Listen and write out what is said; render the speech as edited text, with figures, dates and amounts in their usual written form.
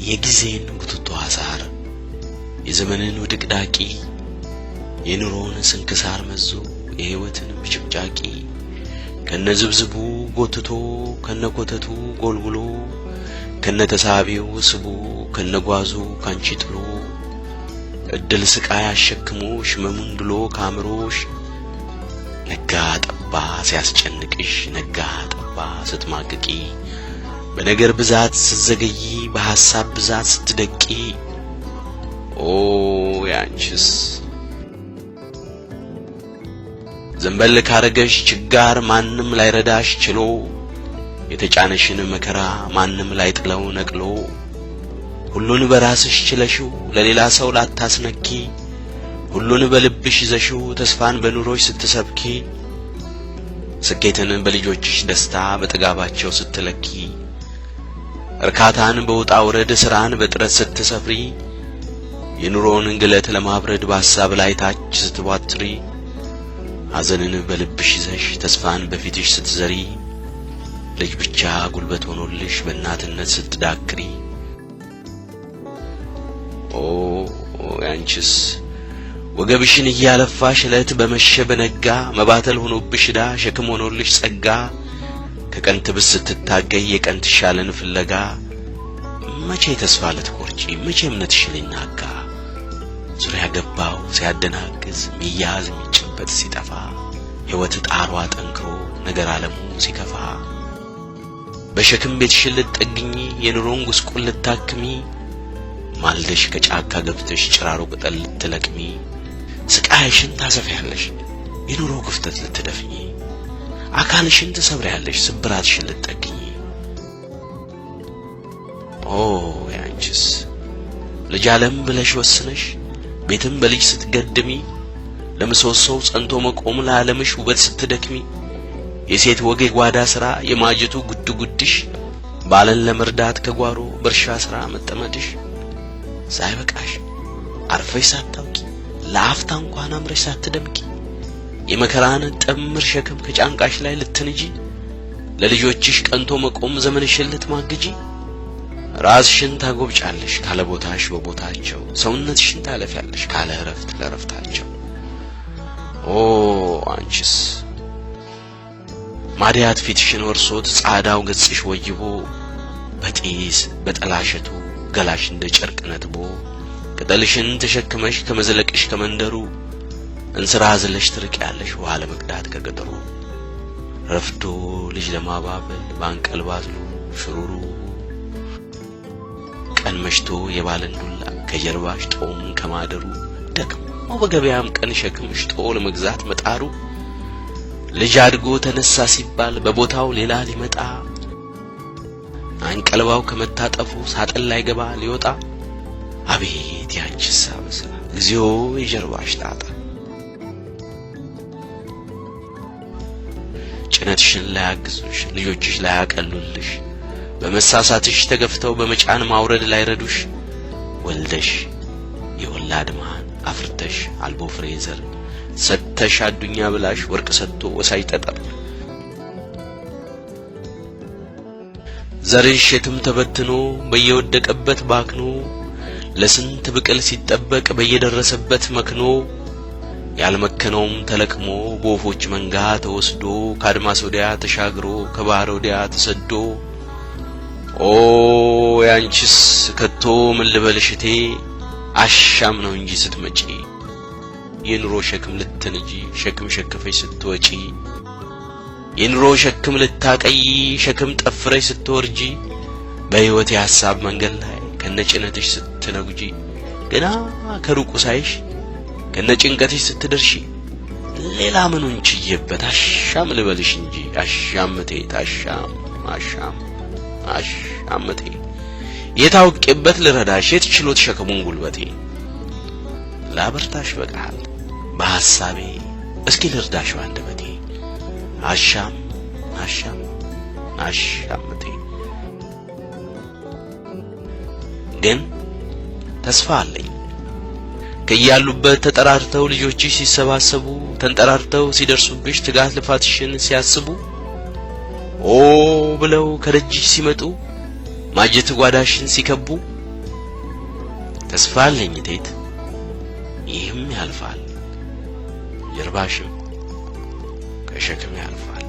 የጊዜን ቡትቶ አሳር የዘመንን ውድቅዳቂ የኑሮን ስንክሳር መዞ የህይወትን ብጭብጫቂ ከነዝብዝቡ ጎትቶ ከነኮተቱ ጎልጉሎ ከነተሳቢው ስቡ ከነጓዙ ካንቺ ጥሎ እድል ስቃይ አሸክሞሽ መሙንድሎ ካምሮሽ ነጋ ጠባ ሲያስጨንቅሽ ነጋ ጠባ ስትማቅቂ በነገር ብዛት ስትዘገይ በሐሳብ ብዛት ስትደቂ ኦ ያንቺስ ዘንበል ካረገሽ ችጋር ማንም ላይረዳሽ ችሎ የተጫነሽን መከራ ማንም ላይጥለው ነቅሎ ሁሉን በራስሽ ችለሽው ለሌላ ሰው ላታስነኪ ሁሉን በልብሽ ይዘሽው ተስፋን በኑሮሽ ስትሰብኪ ስኬትን በልጆችሽ ደስታ በጥጋባቸው ስትለኪ እርካታን በውጣ ውረድ ስራን በጥረት ስትሰፍሪ የኑሮን ግለት ለማብረድ በሐሳብ ላይ ታች ስትቧትሪ ሐዘንን በልብሽ ይዘሽ ተስፋን በፊትሽ ስትዘሪ ልጅ ብቻ ጉልበት ሆኖልሽ በእናትነት ስትዳክሪ ኦ ያንቺስ ወገብሽን እያለፋሽ ዕለት በመሸ በነጋ መባተል ሆኖብሽ ዳ ሸክም ሆኖልሽ ጸጋ ከቀን ትብስ ስትታገይ የቀን ትሻለን ፍለጋ መቼ ተስፋ ልትቆርጪ መቼ እምነትሽ ሊናጋ ዙሪያ ገባው ሲያደናግዝ ሚያዝ ሚጨበት ሲጠፋ ሕይወት ጣሯ ጠንክሮ ነገር ዓለሙ ሲከፋ በሸክም ቤትሽን ልትጠግኚ የኑሮን ጉስቁል ልታክሚ ማልደሽ ከጫካ ገብተሽ ጭራሮ ቅጠል ልትለቅሚ ስቃይሽን ታሰፊያለሽ የኑሮ ክፍተት ልትደፍኚ አካልሽን ትሰብሪያለሽ ስብራትሽን ልትጠግኚ ኦ ያንቺስ ልጅ ዓለም ብለሽ ወስነሽ ቤትም በልጅ ስትገድሚ ለምሰሶው ጸንቶ መቆም ለዓለምሽ ውበት ስትደክሚ የሴት ወጌ ጓዳ ሥራ የማጀቱ ጉድጉድሽ ባለን ለመርዳት ከጓሮ በርሻ ሥራ መጠመድሽ ሳይበቃሽ አርፈሽ ሳታውቂ ለአፍታ እንኳን አምረሽ ሳትደምቂ የመከራን ጥምር ሸክም ከጫንቃሽ ላይ ልትንጂ ለልጆችሽ ቀንቶ መቆም ዘመንሽን ልትማግጂ ራስሽን ታጎብጫለሽ ካለ ቦታሽ በቦታቸው ሰውነትሽን ታለፊያለሽ ካለ እረፍት ለረፍታቸው ኦ አንቺስ ማዲያት ፊትሽን ወርሶት ጻዳው ገጽሽ ወይቦ በጢስ በጠላሸቱ ገላሽ እንደ ጨርቅ ነጥቦ ቅጠልሽን ተሸክመሽ ከመዘለቅሽ ከመንደሩ እንስራ ዝለሽ ትርቂያለሽ ውሃ ለመቅዳት ከገጠሩ ረፍዶ ልጅ ለማባበል ባንቀልባዝሉ ሽሩሩ ቀን መሽቶ የባለን ዱላ ከጀርባሽ ጦም ከማደሩ ደግሞ በገበያም ቀን ሸክምሽ ጦ ለመግዛት መጣሩ ልጅ አድጎ ተነሳ ሲባል በቦታው ሌላ ሊመጣ አንቀልባው ከመታጠፉ ሳጥን ላይ ገባ ሊወጣ አቤት ያንቺስ አበሳ እግዚኦ የጀርባሽ ጣጣ ጭነትሽን ላይ አግዙሽ ልጆችሽ ላይ አቀሉልሽ በመሳሳትሽ ተገፍተው በመጫን ማውረድ ላይ ረዱሽ ወልደሽ የወላድ ማን አፍርተሽ አልቦ ፍሬዘር ሰተሽ አዱኛ ብላሽ ወርቅ ሰጥቶ ወሳይ ጠጠር ዘርሽ የትም ተበትኖ በየወደቀበት ባክኖ ለስንት ብቅል ሲጠበቅ በየደረሰበት መክኖ ያልመከነውም ተለቅሞ በወፎች መንጋ ተወስዶ ካድማስ ወዲያ ተሻግሮ ከባህር ወዲያ ተሰዶ ኦ ያንቺስ ከቶ ምን ልበልሽቴ አሻም ነው እንጂ ስትመጪ የኑሮ ሸክም ልትንጂ ሸክም ሸክፈሽ ስትወጪ የኑሮ ሸክም ልታቀይ ሸክም ጠፍረሽ ስትወርጂ በሕይወት የሐሳብ መንገድ ላይ ከነጭነትሽ ስትነጉጂ ገና ከሩቁ ሳይሽ ከነጭንቀትሽ ስትደርሺ ሌላ ምኑን ችዬበት አሻም ልበልሽ እንጂ አሻምቴ ታሻም አሻምቴ የታውቄበት ልረዳሽ የትችሎት ሸክሙን ጉልበቴ ላበርታሽ በቃል በሐሳቤ እስኪ ልርዳሽ ባንደበቴ አሻምቴ ግን ተስፋ አለኝ ከያሉበት ተጠራርተው ልጆችሽ ሲሰባሰቡ ተንጠራርተው ሲደርሱብሽ ትጋት ልፋትሽን ሲያስቡ ኦ ብለው ከደጅሽ ሲመጡ ማጀት ጓዳሽን ሲከቡ ተስፋ አለኝ እቴት ይህም ያልፋል ጀርባሽም ከሸክም ያልፋል።